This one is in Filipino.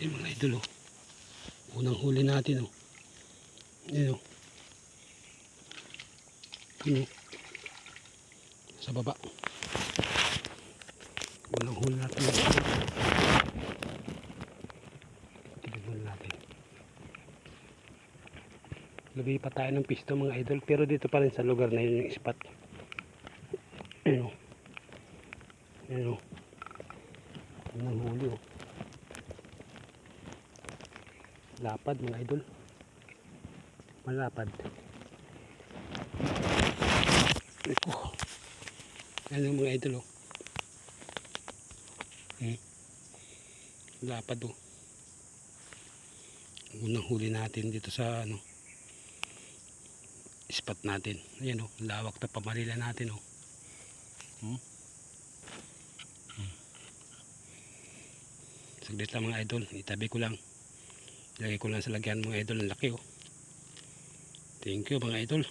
Yung mga idol oh. Unang huli natin oh. Ayan oh. Yun oh. Sa baba. Unang huli natin. Tignan natin. Lumipat tayo ng pisto mga idol. Pero dito pa rin sa lugar na yun yung spot. Ayan oh. Ayan oh. Unang huli oh. Lapad mga idol. Malapad. Oh. Ayan mga idol oh. Lapad oh. Unang huli natin dito sa ano spot natin. Ayan oh, lawak na pamarila natin oh. Saglit lang mga idol, itabi ko lang. Ilagay ko lang sa lagyan mga idol, ang laki oh. Thank you mga idol.